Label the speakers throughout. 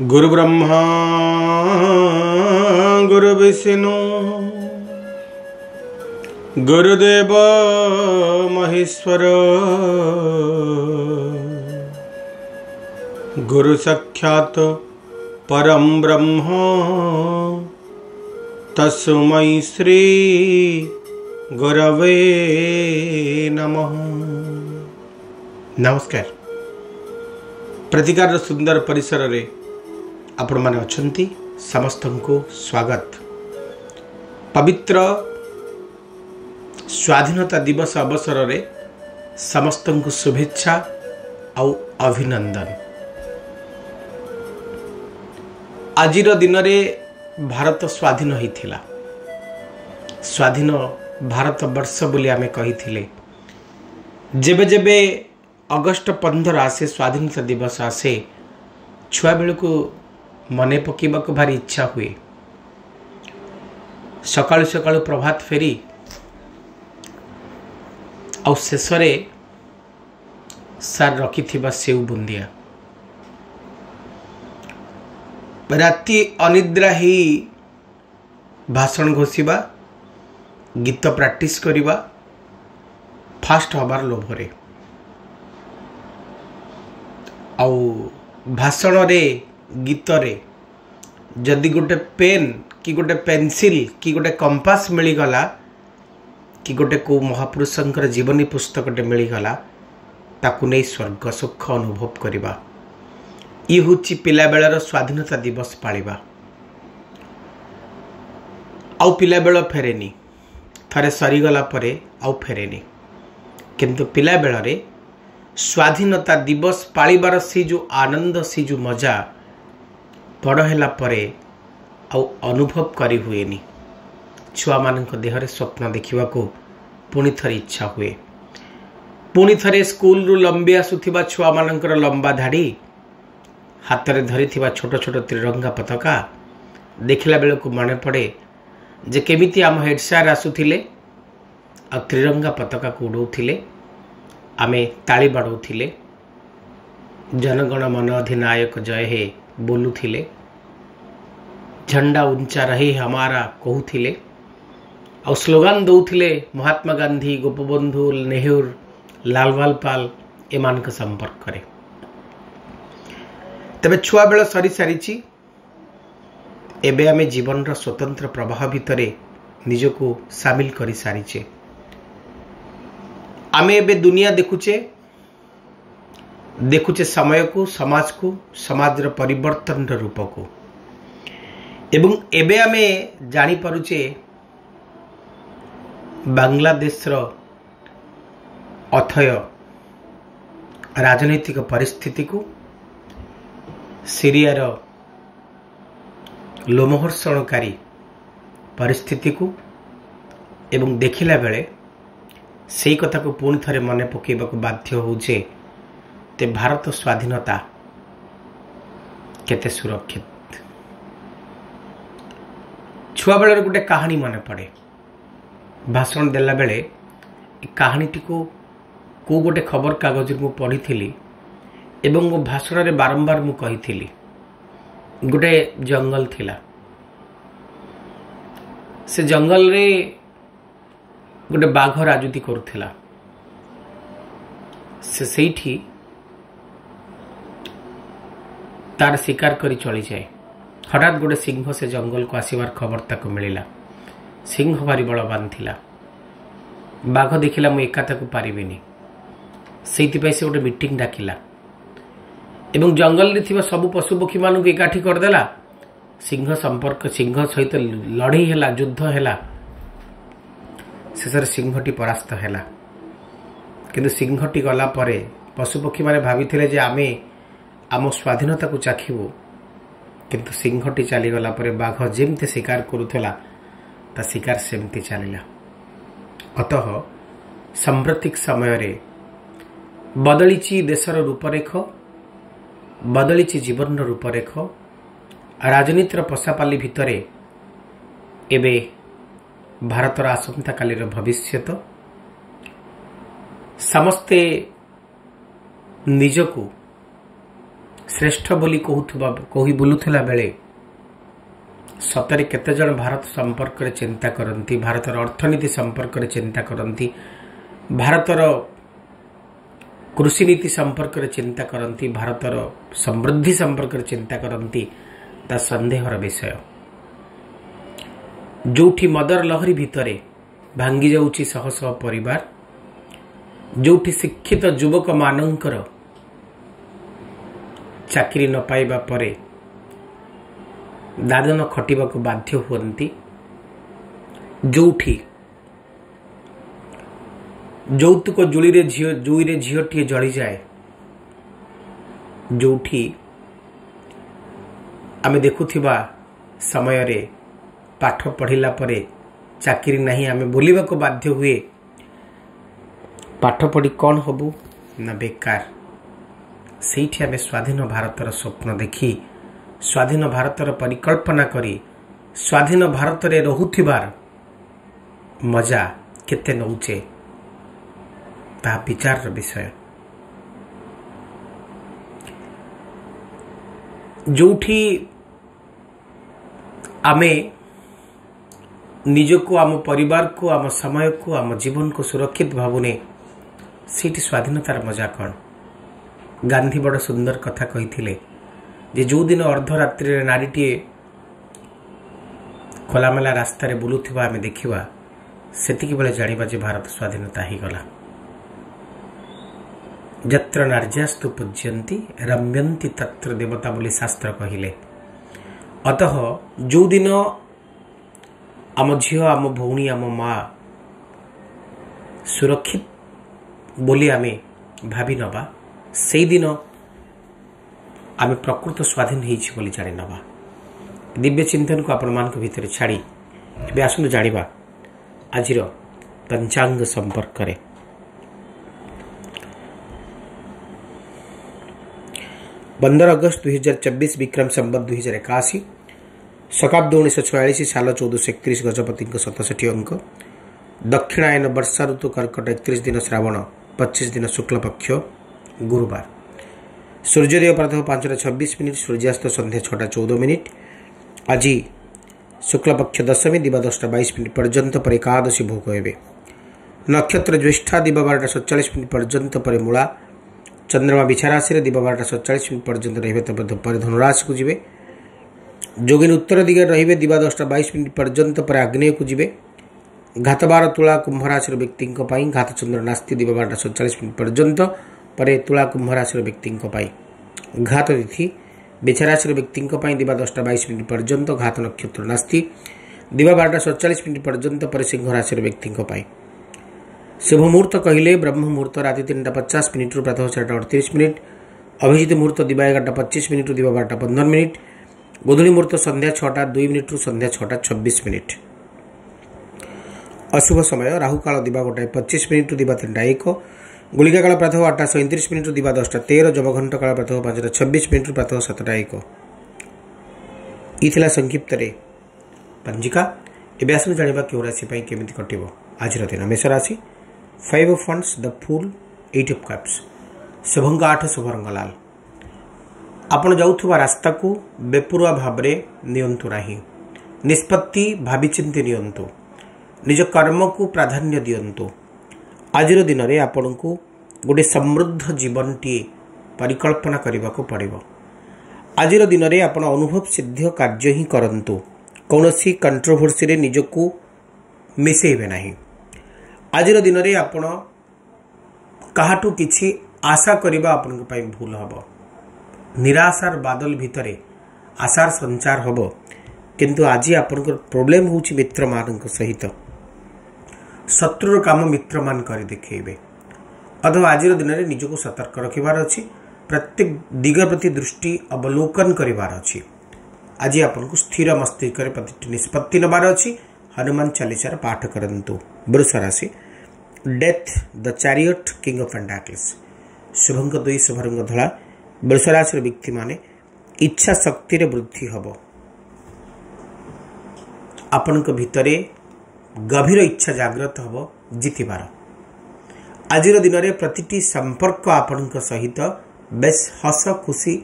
Speaker 1: गुरु ब्रह्मा गुरु विष्णु गुरुदेव महेश्वर गुरु साक्षात् परम ब्रह्म तस्मै श्री गुरवे नमः। नमस्कार। प्रतिकार सुंदर परिसर रे आपण माने अछंती समस्त को स्वागत। पवित्र स्वाधीनता दिवस अवसर रे समस्त को शुभेच्छा और अभिनंदन। आजिर दिन रे भारत स्वाधीन होइथिला। स्वाधीन भारत वर्ष बोली आमे कहिथिले। जेबे जेबे अगस्ट 15 आसे स्वाधीनता दिवस आसे छुआ बेल को मने पकेबा को भारी इच्छा हुए। सकाळु सकाळु प्रभात फेरी और शेषरे सार रखिथिबा सेउ बुंदिया राति अनिद्रा ही भाषण घोषिबा गीत प्रैक्टिस करिबा फास्ट हबार लोभरे आउ भाषण रे गीत रे जदि गोटे पेन कि गोटे पेंसिल कि गोटे कंपास मिलीगला कि गोटे को महापुरुषंकर जीवनी पुस्तकटे मिलीगला ताकु नहीं स्वर्ग सुख अनुभव करिबा। ये हूँ पिला बेलर स्वाधीनता दिवस पालिबा। आउ पिला बेल फेरेनी, थरे सरीगला परे आउ फेरेनी। किंतु पिला बेलरे स्वाधीनता दिवस पालिबार से जो आनंद से जो मजा बड़ हैला परे आउ अनुभव करी हुएनी। छुआ मानक देहरे स्वप्न देखिबा को पुणी थरे इच्छा हुए। पुणी थरे स्कूल रु लंबी आसुथिबा छुआ मानकर लंबा धाड़ी हाथ में धरिथिबा छोट छोट त्रिरंगा पताका देखला बेल को मन पड़े जे केमिति आम हेड सार आसुथिले आ त्रिरंगा पताका को उड़ौथिले। आमे ताली बाड़ौथिले, जनगण मन अधिनायक जय हे बोलुथिले, झंडा ऊंचा रहे हमारा कहूथिले और स्लोगान दौथिले महात्मा गांधी, गोपबंधु, नेहरू, लालवाल पाल एमान के संपर्क करे। तबे छुआ बेल सरी सारी एबे आमे जीवन रा स्वतंत्र प्रवाह भितरे निजको सामिल करी सारीचे। आमे एबे दुनिया देखुचे समय को, समाज को, समाज रा परिवर्तन रा रूप को। एवं एबे आमे जानी पारुचे बांग्लादेश रा अथय राजनैतिक परिस्थिति को, सीरिया रा लोमहर्षणकारी परिस्थिति को एवं देखिला बेले से कथा को पुणी थरे मन पकेबा को बाध्य होउचे ते भारत स्वाधीनता केते सुरक्षित। छुआ बेलर गोटे कहानी मन पड़े। भाषण देला बेले कहानी को गोटे खबर कागज मु पढ़ी थी एवं मो भाषण रे बारंबार मु कही थी। गोटे जंगल थिला, से जंगल रे गोटे बाघ राजुती करुथिला। से सेठी तार शिकार करी चली जाए। हठात गोटे सिंह से जंगल को आसबार खबर ताको मिलिला। सिंह भारी बलवान थिला। बाघ देखिला मु एका ताको पारिबिनी, सेति पई से गोटे मीटिंग डाकिला एवं जंगल रे थिबा सब पशु पक्षी मानु के एकाठी कर देला। सिंह सहित लड़ई हैला, युद्ध हैला। शेषर सिंहटी परास्त हैला। किंतु सिंहटी गला परे पशु पक्षी माने भाविथिले जे आमे आम स्वाधीनता को चाखिबो। किंतु सिंहटी चली गला परे बाघ जेमते शिकार करुथला ता शिकार सेमती चलिला। अतः सांप्रतिक समय रे बदलिची देशर रूपरेख, बदलिची जीवन रूपरेख। राजनीतिर पशापाली भितरे एबे भारतर आसंता कालीर भविष्यत समस्ते निजको श्रेष्ठ बोली कही बुलुला बेले सतरे केते जण भारत संपर्क रे चिंता करती, भारतर अर्थनीति संपर्क रे चिंता करती, भारतर कृषि नीति संपर्क रे चिंता करती, भारतर समृद्धि संपर्क रे चिंता करती, ता संदेहर विषय। जोठी मदर लहरी भितरे भांगी जाउची शह शह परिवार, जोठी शिक्षित युवक मानकर चाकरी न पाइबा परे दादन खटिबा को बाध्य हुअन्ति, जोठी ଯୌତୁକ ଜୁଇରେ ଝିଅଟିଏ ଜଳିଯାଏ, ଯୋଉଠି ଆମେ ଦେଖୁଥିବା ସମୟରେ ପାଠ ପଢ଼ିଲା ପରେ ଚାକିରି ନାହିଁ ଆମେ ବୁଲିବାକୁ ବାଧ୍ୟ ହୁଏ। ପାଠ ପଢ଼ି କ'ଣ ହବୁ ନା ବେକାର। ସେଇଠି ଆମେ ସ୍ୱାଧୀନ ଭାରତର ସ୍ୱପ୍ନ ଦେଖି, ସ୍ୱାଧୀନ ଭାରତର ପରିକଳ୍ପନା କରି, ସ୍ୱାଧୀନ ଭାରତରେ ରହୁଥିବାର ମଜା କେତେ ନଉଛେ ତାହା ବିଚାରର ବିଷୟ। ଯୋଉଠି ଆମେ ନିଜକୁ, ଆମ ପରିବାରକୁ, ଆମ ସମୟକୁ, ଆମ ଜୀବନକୁ ସୁରକ୍ଷିତ ଭାବୁନେ, ସେଇଠି ସ୍ୱାଧୀନତାର ମଜା କ'ଣ? ଗାନ୍ଧୀ ବଡ଼ ସୁନ୍ଦର କଥା କହିଥିଲେ ଯେ ଯେଉଁଦିନ ଅର୍ଦ୍ଧରାତ୍ରିରେ ନାରୀଟିଏ ଖୋଲାମେଲା ରାସ୍ତାରେ ବୁଲୁଥିବା ଆମେ ଦେଖିବା, ସେତିକିବେଳେ ଜାଣିବା ଯେ ଭାରତ ସ୍ୱାଧୀନତା ହେଇଗଲା। ଯତ୍ର ନାର୍ଯ୍ୟାସ୍ତୁ ପୂଜ୍ୟନ୍ତି ରମ୍ୟନ୍ତି ତତ୍ର ଦେବତା ବୋଲି ଶାସ୍ତ୍ର କହିଲେ। ଅତଃ ଯେଉଁଦିନ ଆମ ଝିଅ, ଆମ ଭଉଣୀ, ଆମ ମା ସୁରକ୍ଷିତ ବୋଲି ଆମେ ଭାବି ନେବା, ସେଇଦିନ ଆମେ ପ୍ରକୃତ ସ୍ୱାଧୀନ ହେଇଛି ବୋଲି ଜାଣି ନେବା। ଦିବ୍ୟ ଚିନ୍ତନକୁ ଆପଣମାନଙ୍କ ଭିତରେ ଛାଡ଼ି ଏବେ ଆସନ୍ତୁ ଜାଣିବା ଆଜିର ପଞ୍ଚାଙ୍ଗ ସମ୍ପର୍କରେ। 15 ଅଗଷ୍ଟ 2024 ବିକ୍ରମ ସମ୍ବତ 2081, ଶକାବ୍ଦ 1946 ସାଲ 1431 ଗଜପତିଙ୍କ 67 ଅଙ୍କ, ଦକ୍ଷିଣାୟନ ବର୍ଷା ଋତୁ କର୍କଟ 31 ଦିନ ଶ୍ରାବଣ 25 ଦିନ ଶୁକ୍ଳପକ୍ଷ ଗୁରୁବାର। ସୂର୍ଯ୍ୟୋଦୟ ପ୍ରାତଃ 5:26, ସୂର୍ଯ୍ୟାସ୍ତ ସନ୍ଧ୍ୟା 6:14। ଆଜି ଶୁକ୍ଳପକ୍ଷ ଦଶମୀ, ଦିବା 10:22 ପର୍ଯ୍ୟନ୍ତ ପରେ ଏକାଦଶୀ ଭୋଗ ହେବେ। ନକ୍ଷତ୍ର ଜ୍ୟେଷ୍ଠା, ଦିବା 12:47 ପର୍ଯ୍ୟନ୍ତ ପରେ ମୂଳା। ଚନ୍ଦ୍ରମା ବିଛା ରାଶିରେ ଦିବା 12:47 ପର୍ଯ୍ୟନ୍ତ ରହିବେ, ପରେ ଧନୁରାଶିକୁ ଯିବେ। ଯୋଗିନୀ ଉତ୍ତର ଦିଗରେ ରହିବେ, ଦିବା 10:22 ପର୍ଯ୍ୟନ୍ତ ପରେ ଆଗ୍ନେୟକୁ ଯିବେ। ଘାତବାର ତୁଳା କୁମ୍ଭ ରାଶିର ବ୍ୟକ୍ତିଙ୍କ ପାଇଁ, ଘାତଚନ୍ଦ୍ର ନାସ୍ତି ଦିବା 12:47 ପର୍ଯ୍ୟନ୍ତ ପରେ ତୁଳା କୁମ୍ଭ ରାଶିର ବ୍ୟକ୍ତିଙ୍କ ପାଇଁ। ଘାତ ତିଥି ବିଛା ରାଶିର ବ୍ୟକ୍ତିଙ୍କ ପାଇଁ ଦିବା 10:22 ପର୍ଯ୍ୟନ୍ତ, ଘାତ ନକ୍ଷତ୍ର ନାସ୍ତି ଦିବା 12:47 ପର୍ଯ୍ୟନ୍ତ ପରେ ସିଂହ ରାଶିର ବ୍ୟକ୍ତିଙ୍କ ପାଇଁ। शुभ मुहूर्त कहले ब्रह्म मुहूर्त राति 3:50 प्रातः 4:38, अभिजित मुहूर्त दिवा 11:25 दिवा 12:15, गोधूली मुहूर्त संध्या 6:02 संध्या 6:26। अशुभ समय राहुकाल दिवा 1:25 दिवा 3:01, गुलिका काल प्रातः 8:37 दिवा 10:13, जमघंट काल प्रातः 5:26 प्रातः 7:01। इथिला संक्षिप्त पंजिका। एबे आसन जानिबा केउ राशि पई केमिति कटिबो आजिर दिन। मेष राशि 5 of Wands, the Fool, 8 of Cups, Shubhang 8, Shubhrang लाल। आपण जाउथुवा रास्ता को बेपुरुआ भाबरे नियंतु नाही, निष्पत्ति भाबी चिंती नियंतु, निज कर्म को प्राधान्य दियंतु। आजिर दिन रे आपण को गोटे समृद्ध जीवन टी परिकल्पना करबा को पड़िबो। आजिर दिन रे आपण अनुभव सिद्ध कार्य ही करंतु, कौनसी कंट्रोवर्सी रे निजको मिसेइबे नाही। आजिर दिन रे आपण काहाटू किछि आशा करिबा आपण पई भूल हबो। निराशार बादल भितरे आशार संचार हबो, किंतु आजि आपण प्रॉब्लम होउछि मित्र मानक सहित। शत्रुर काम मित्र मान करि देखैबे। अथवा आजिर दिन रे निजको सतर्क रखिबार अछि, प्रत्येक दिग प्रति दृष्टि अवलोकन करिबार अछि। आज आपण को स्थिर मस्तिष्क रे प्रतिटी निष्पत्ति नबार अछि। हनुमान चालीसार पाठ करंतु। वृष राशि death, the chariot, king of pentacles, Shubhang 2, शुभरंग धला। वृष राशि व्यक्ति माने इच्छा शक्ति रे वृद्धि हबो। आपण को भितरे गभीर इच्छा जागृत हबो जितिबार। आजिर दिन रे प्रतिटी संपर्क आपण सहित बेस हस खुशी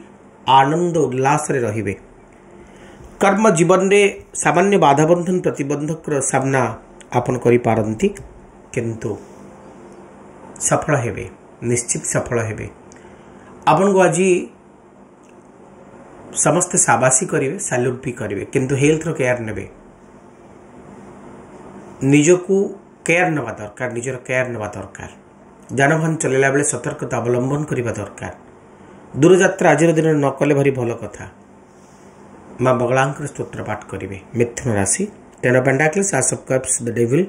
Speaker 1: आनंद उल्लास रे रहिबे। कर्म जीवन रे सामान्य बाधाबंधन प्रतिबंधक सामना आपन करि पारंती, किंतु सफल हेबे, निश्चित सफल हेबे। आपन को आज समस्त शाबाशी करेंगे, सैल्यूट भी करेंगे, किंतु हेल्थ केयर नेबे, निजको केयर नवा दरकार, निजर केयर नवा दरकार। जानवाहन चलेला बेले सतर्कता अवलंबन करने दरकार। दूरयात्रा आज दिन न कले भारी भल कथा। माँ बगलांकर स्तोत्र पाठ करेंगे। मिथुन राशि 10 of Pentacles, Ace of Cups, the Devil,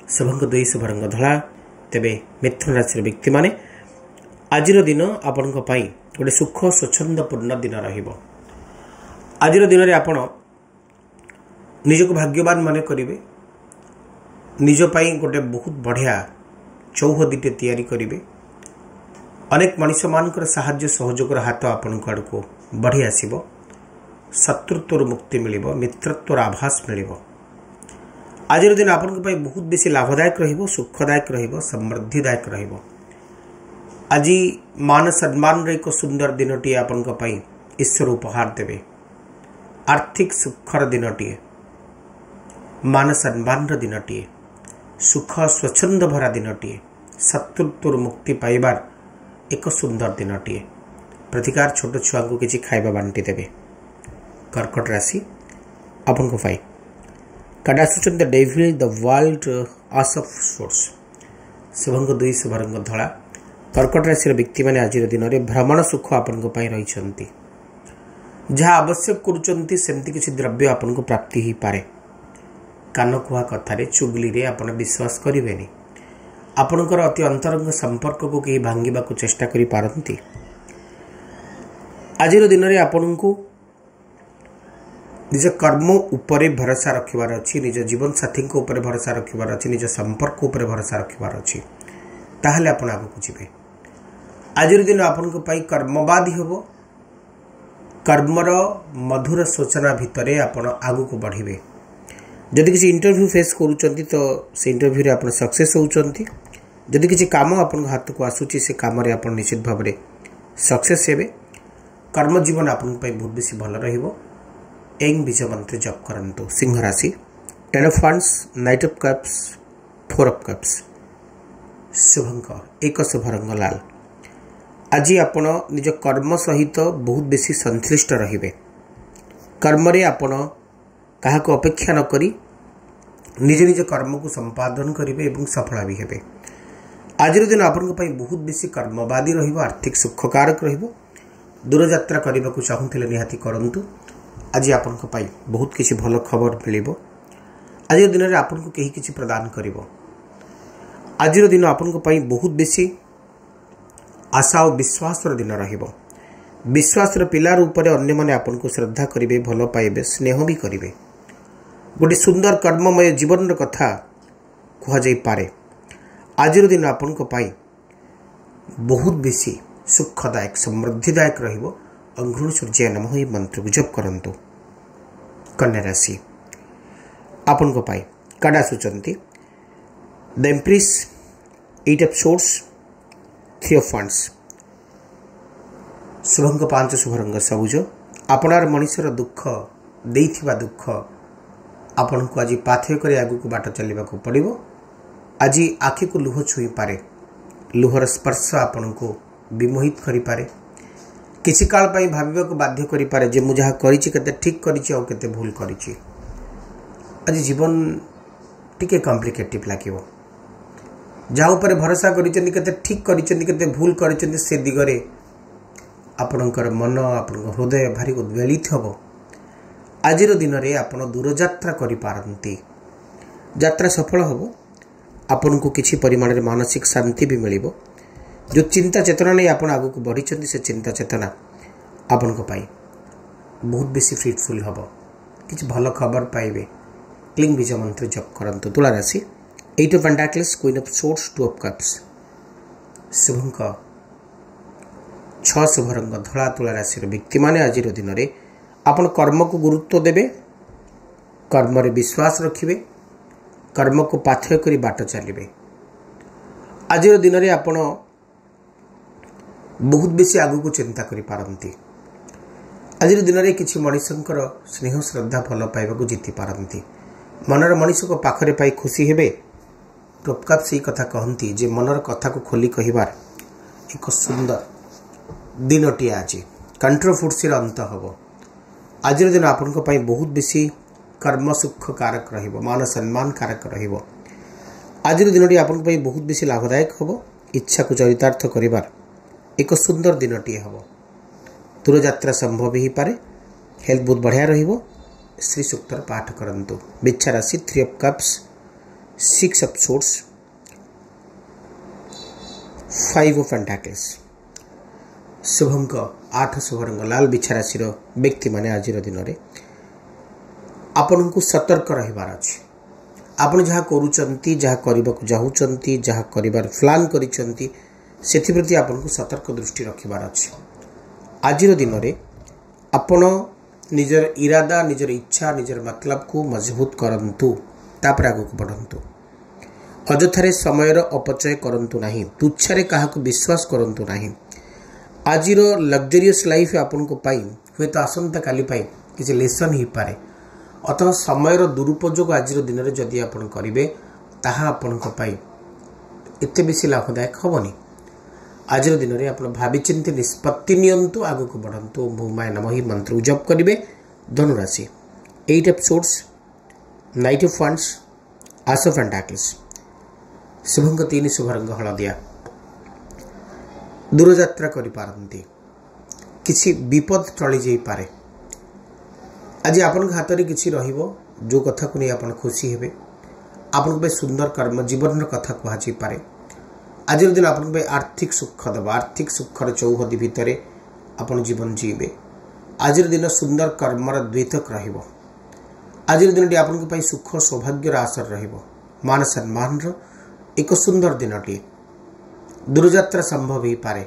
Speaker 1: Shubhang 2 शुभरंग धला। तेबे मिथुन राशि व्यक्ति माने आज दिन आपण गोटे सुख स्वच्छंदपूर्ण दिन रहिबो। आज दिन में आपण निजको भाग्यवान मन करेंगे, निज पाई गोटे बहुत बढ़िया चौहदीटे तैयारी करेंगे। अनेक मनीष मानकर साहाय्य सहयोग हाथ आपण आड़क बढ़ी आसब। शत्रुत्व मुक्ति मिल, मित्रत्वर आभास मिल। आज दिन आपण बहुत बेसी लाभदायक रहिबो, सुखदायक रहिबो, समृद्धिदायक रहिबो। आज मान सम्मान एक सुंदर दिनटी आपण ईश्वर उपहार देवे। आर्थिक सुखर दिनटीए, मान सम्मान दिनटीए, सुख स्वच्छंद भरा दिनटीए, शत्रुत्व मुक्ति पाइबार एक सुंदर दिनटीए। प्रतिकार छोट छुआ को किसी खाइबा बांटी देवे। कर्कट राशि आपन को पाई कार्ड आसुचन the devil, the world, ace of swords, शुभंग 2 शुभरंग धला। कर्कट राशि व्यक्ति माने आज दिन में भ्रमण सुख आपन को पाई रही। जहाँ आवश्यक करुचंती सेमती किसी द्रव्य आपन को प्राप्ति ही पारे। कान कुहा कथारे चुगली रे आपण विश्वास करेंगे। आपणकर अति अंतरंग संपर्क को कहीं भांगा को चेष्टा करि पारंती। आज दिन में आपण को निज कर्म उपरे भरोसा रखिबार अछि, निज जीवन साथी को ऊपर भरोसा रखिबार अछि, निज संपर्क ऊपर भरोसा रखिबार अछि। ताहले आपण आगु जिबे। आज दिन आपण को पाई कर्मवादी होबो। कर्मर मधुर सूचना भितरे आपण आगु को बढ़िबे। जदि किसी इंटरव्यू फेस करूचंती तो से इंटरव्यू रे आपण सक्सेस होउचंती। जदि किसी काम आपण हाथ को आसुची से काम रे आपण निश्चित भाव रे सक्सेस हेबे। कर्म जीवन आपण पई बहुत बेसी भल रहिबो। एंग बीज मंत्र जप करंतु। सिंह राशि 10 of Wands, Knight of Cups, 4 of Cups, शुभंक 1 Shubhrang लाल। आज आपण निज कर्म सहित बहुत बेसी संश्लिष्ट रहिबे। कर्म रे आपण कहा को अपेक्षा न करी निज निज कर्म को संपादन करेंगे एवं सफल भी हेबे। आज दिन आपण बहुत बेसी कर्मवादी रहिबो, आर्थिक सुखकारक रहिबो। दूरयात्रा करने को चाहूले निहाती करंतु। आज आपण बहुत किसी भल खबर मिलिबो। आज दिन में आपण को कहीं किसी प्रदान करिबो। आज दिन आपण बहुत बेसी आशा और विश्वास दिन रहिबो। विश्वास पिलार ऊपर अन्य माने आपण को श्रद्धा करिवे, भल पाइबे, स्नेह भी करिवे। गोटे सुंदर कर्ममय जीवन कथा कह जाई पारे। आज दिन आपण को पाई बहुत बेसी सुखदायक समृद्धिदायक रहिबो। अंघ्रुण सूर्य नमः ही मंत्र को जप करंतु। कन्या राशि आपण को पाई कार्ड आसुचंती the empress, 8 of Swords, 3 of Wands, शुभंग 5 शुभरंग सबुज। आपणार मनुष्यर दुख देइथिबा दुख आपण को आज पाथेय करे आगु को बाट चलवा को पड़िबो। आज आखि को लुह छुई पारे। लुहर स्पर्श आपण को विमोहित करि पारे। किसी काल पाई भाबिबा को बाध्य करि पारे जे मु जहा करिछि केते ठीक करिछि और केते भूल करिछि। आज जीवन टिके कॉम्प्लिकेटिव लागिबो। जहा ऊपर भरोसा करिछन्ती केते ठीक करिछन्ती केते भूल करिछन्ती से दिगरे आपणकर मन आपन हृदय भारी उद्वेलित हबो। आज दिन में आप दूरयात्रा करि पारंती। यात्रा सफल हबो। आपन को किसी परिमाण में मानसिक शांति भी मिलिबो। जो चिंता चेतना नहीं आपन आगु को बढ़ी से चिंता चेतना आपन को पाई बहुत बेसी फ्रूटफुल हबो। किछ भल खबर पाइबे। क्लिंग बीज मंत्र जप करंतु। तुला राशि 8 of Pentacles, Queen of Swords, 2 of Cups, शुभंक 6 Shubhrang धला। तुला राशि व्यक्ति माने आज दिन में आपण कर्म को गुरुत्व देवे, कर्म रे विश्वास रखिबे, कर्म को पाथेय करी बाट चलिबे। आज दिन में आपण बहुत बेसी आगु को चिंता करि पारंती। आज दिन में किसी मनीषंकर स्नेह श्रद्धा भल पाइबा जीति पारती मनर मनीष को पाखरे पाई खुशी हेबे। टॉपकाप से कथा कहती जे मनर कथा को खोली कहबार एक सुंदर दिनटी आज कंट्रोवर्सी अंत हम। आज दिन आपण बहुत बेसी कर्म सुख कारक रहिबो, मान सम्मान कारक रहिबो। आज दिन आपण बहुत बेसी लाभदायक हम। इच्छा को चरितार्थ करिबार एक सुंदर दिनटी हम। दूर यात्रा संभव ही पारे। हेल्थ बहुत बढ़िया रहिबो। श्री सूक्तर पाठ करंतु। बिच्छा राशि 3 of cups, 6 of swords, 5 of pentacles. शुभंक 8 शुभ रंग लाल बिच्छा राशि व्यक्ति माने आज दिन में आपण को सतर्क रहिबार अछि। आपण जहाँ करूचंती, जहाँ करबा को चाहूचंती, जहाँ करिबार प्लान करिचंती सेथि प्रति आपण को सतर्क दृष्टि रखिबार अछि। आज दिन में आपण निजर इरादा, निजर इच्छा, निजर मतलब को मजबूत करंतु, तापर आगु बढ़ंतु। अजथारे समयर अपचय करंतु नाही। तुच्छारे काहाको विश्वास करंतु नाही। आजिर लग्जरियस लाइफ आपन को पाई हुए तो आसंता काली पाई किसी लेसन ही पारे। अतः समयर दुरुपयोग आज दिन में जदि आपन करिवे ताहा आपन को पाई एते बेसी लाभदायक हबनी। आज दिन में आप भावी चिंती निष्पत्ति नियंतु, आगु को बढ़ंतु। ओम भूमाय नमः ही मंत्र जप करिवे। धनुराशि 8 of swords, 9 of wands, ace of pentacles. शुभंक 3 शुभ रंग हलदिया। दूर यात्रा करि पारंती। किछि विपद टळी जाई पारे। आज आपन हाथ में किछि रहिबो जो कथा को नहीं आपन खुशी हेबे। आपन पे सुंदर कर्म जीवन कथा कहा जाई पारे। आज दिन आपन पे आर्थिक सुख दबा। आर्थिक सुखर चौहदी भितर आपन जीवन जीवे। आज दिन सुंदर कर्मर द्वितक रहिबो। आज दिन आपन पे सुख सौभाग्यर आसर रहिबो। मान सम्मान एक सुंदर दिनटी। दूरयात्रा संभव ही पारे।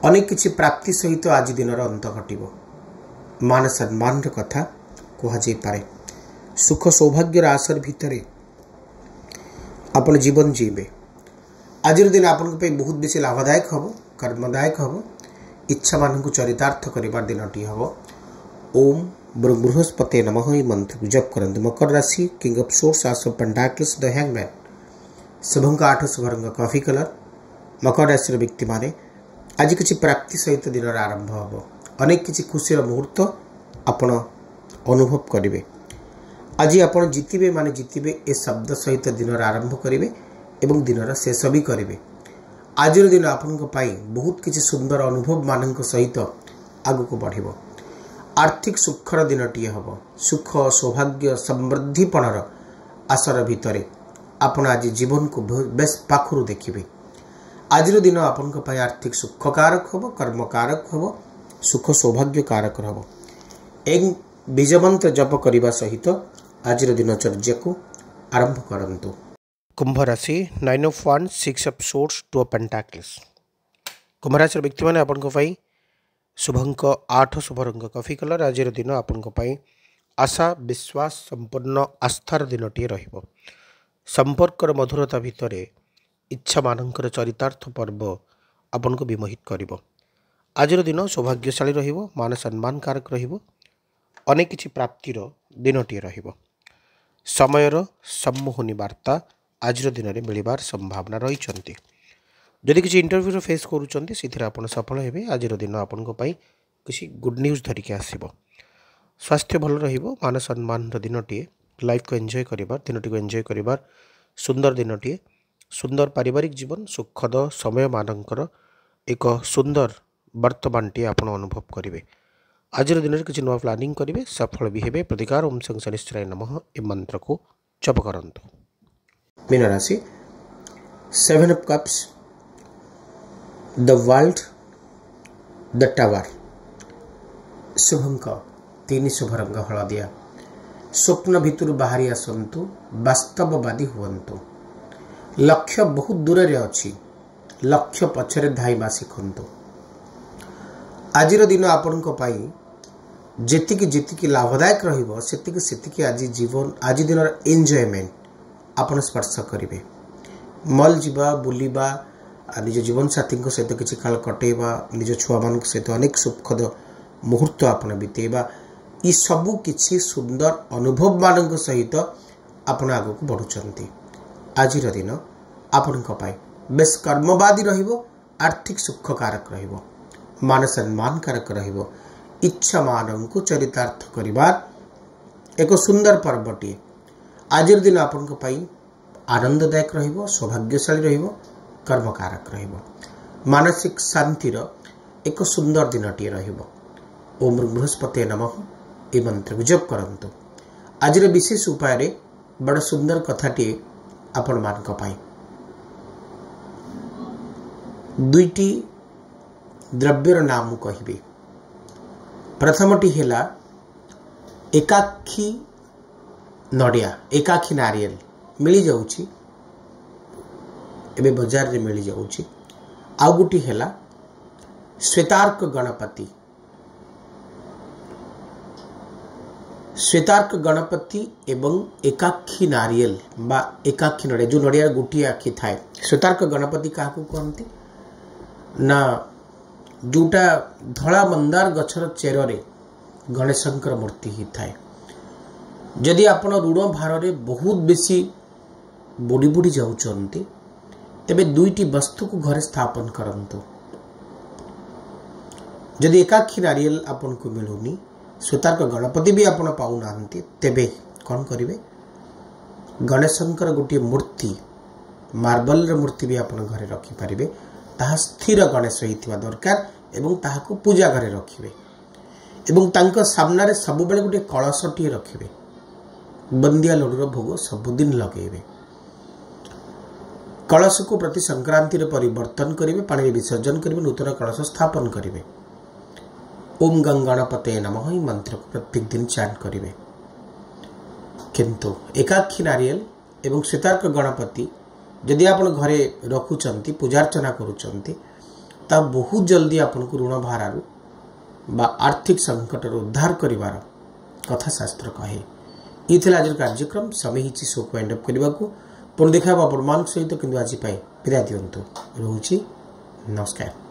Speaker 1: अनेक किछि प्राप्ति सहित आज दिन अंत घटिबो। मान सम्मान कथा कहा जाई पारे। सुख सौभाग्यर आसर भितर अपन जीवन जीवे। आज दिन आपन पे बहुत बेसी लाभदायक हम, कर्मदायक हम। इच्छा मान को चरितार्थ करिबार दिनटी हम। ओम बृहस्पते नमः ही मंत्र जप करंतु। मकर राशि king of swords, ace of pentacles, the hangman. शुभंक 8 शुभ रंग कॉफी कलर। मकर राशि व्यक्ति माने आज किसी प्राप्ति सहित दिन आरंभ हम। अनेक किसी खुशी मुहूर्त आपण अनुभव करेंगे। आज आपण जितिबे माने जितिबे ए शब्द सहित दिन आरंभ करेंगे एवं दिन शेष भी करेंगे। आज दिन आपण बहुत किसी सुंदर अनुभव मान सहित आगु को बढ़िबो। आर्थिक सुखर दिनटी हम। सुख सौभाग्य समृद्धिपणर आसर भितर आपण आज जीवन को बेस पाखरु देखिबे। आज दिन आपण आर्थिक सुख कारक हम, कर्म कारक हम, सुख सौभाग्य कारक हम। एक बीजमंत्र जप करने सहित आज दिनचर्या को आरंभ करंतु। कुंभ राशि 9 of wands, 6 of swords, 2 of pentacles. कुंभ राशि व्यक्ति माने आपन को पाई शुभंक 8 शुभ रंग कॉफी कलर। आज दिन आपन को पाई आशा विश्वास संपूर्ण आस्थार दिनटी रहिबो। संपर्कर मधुरता भितर इच्छा मानकर चरितार्थ पर्व आपन को विमोहित करिबो। आज दिन सौभाग्यशाली रहिबो। मान सम्मान कारक रहिबो। अनेक किछि प्राप्तिर दिनटी रहिबो। समयर सम्मोहनी वार्ता आज दिन में मिलबार संभावना रही। जदि किसी इंटरव्यू फेस करूचंती सिथिरे आपण सफल हेबे। आज दिन आपन को पाई किसी गुड न्यूज धरिके आसीबो। स्वास्थ्य भल रहिबो। मान सम्मान दिनटी। लाइफ को एंजॉय करिबार, दिनटी को एंजॉय करिबार सुंदर दिनटी। सुंदर पारिवारिक जीवन सुखद समय मानकर एक सुंदर वर्तमानटी आपण अनुभव करेंगे। आज दिन में किसी नुआ प्लानिंग करेंगे, सफल भी हेबे। प्रतिकार ओम शं शनिश्चराय नमः ए मंत्र को जप करंतु। मीन राशि 7 of cups, the world, the tower. शुभंक 3 शुभ रंग हलदिया। स्वप्न भितर बाहरी आसंतु, वास्तववादी हुवंतु। लक्ष्य बहुत दूर रे अछि। लक्ष्य पछरे धाइबा शिखंतु। आज दिन आपण को पाई जेतिकी जेतिकी लाभदायक रहिबो सेतिकी सेतिकी आज जीवन आज दिन एंजॉयमेंट आपण स्पर्श करेंगे। मल जीवा बुलिबा निज जीवन साथी सहित किसी काल कटेबा, निज छुआ मान सहित अनेक सुखद मुहूर्त आपण बितेबा ये सबू किछि सुंदर अनुभव मान सहित आपण आग को बढ़ुंट। आज दिन आपण बेस कर्मवादी रहिबो, आर्थिक सुख कारक रहिबो, मान सम्मान कारक रहिबो, इच्छा मान को चरितार्थ करिबार एक सुंदर पर्वटी आज दिन आपण आनंददायक रहिबो, सौभाग्यशाली रहिबो, कर्मकारक रहिबो, मानसिक शांतिर एक सुंदर दिनटी रहिबो। ओम बृहस्पते नमः ए मंत्र को जप करंतु। आज विशेष उपाय रे बड़ सुंदर कथाटी आपण मान पाई दुईटी द्रव्यर नाम कहिबे। प्रथमटी हेला एकाखी नड़िया, एकाखी नारियल मिली जाउची, एबे बाजार रे मिली जाउची। आउ गुटी हेला श्वेतार्क गणपति। श्वेतार्क गणपति एवं एकाखी नारियल बा एकाखी नड़िया, जो नड़िया गोटी आखी थाए, श्वेतार्क गणपति क्या कहती ना, जोटा धला मंदार गछर चेर गणेशंकर मूर्ति ही थाए। जदि आपण ऋण भार बहुत बेसी बुड़ी बुड़ी जाउचंती तेबे दुईटी वस्तु को घरे स्थापन करंतु। जदि एकाखी नारियल आपन को मिलुनी, श्वेतार्क गणपति भी आपण पाउनांती, तेबे कौन करिवे, गणेशंकर गोटे मूर्ति मार्बल मूर्ति भी आपण घरे रखि पारिबे। ताहा स्थिर गणेश होइतिबा दरकार एवं ताहाको पूजा घरे रखिबे एवं तांको सामना रे सब बेले गोटे कलशटी रखिबे। बंदिया लड्डूर भोग सबुदिन लगेबे। कलश को प्रति संक्रांति रे परिवर्तन करिवे, पानी विसर्जन करिवे, नूतन कलश स्थापन करिवे। ओम गंगणपते नमः मंत्र को प्रत्येक दिन चांट करिवे। किंतु एकाखी नारियल एवं श्वेतार्क गणपति जदि आपण घरे रखुचंती, पूजार्चना करूचंती, ता बहुत जल्दी आपन को ऋण भारारु बा आर्थिक संकट उद्धार करिवार कथा शास्त्र कहे। ये थिला आज कार्यक्रम समय हिची शो को एंड अप करबा को पुन देखा प्रमाण सहित किंतु आज पाए विदा दियंतु। रहूची नमस्कार।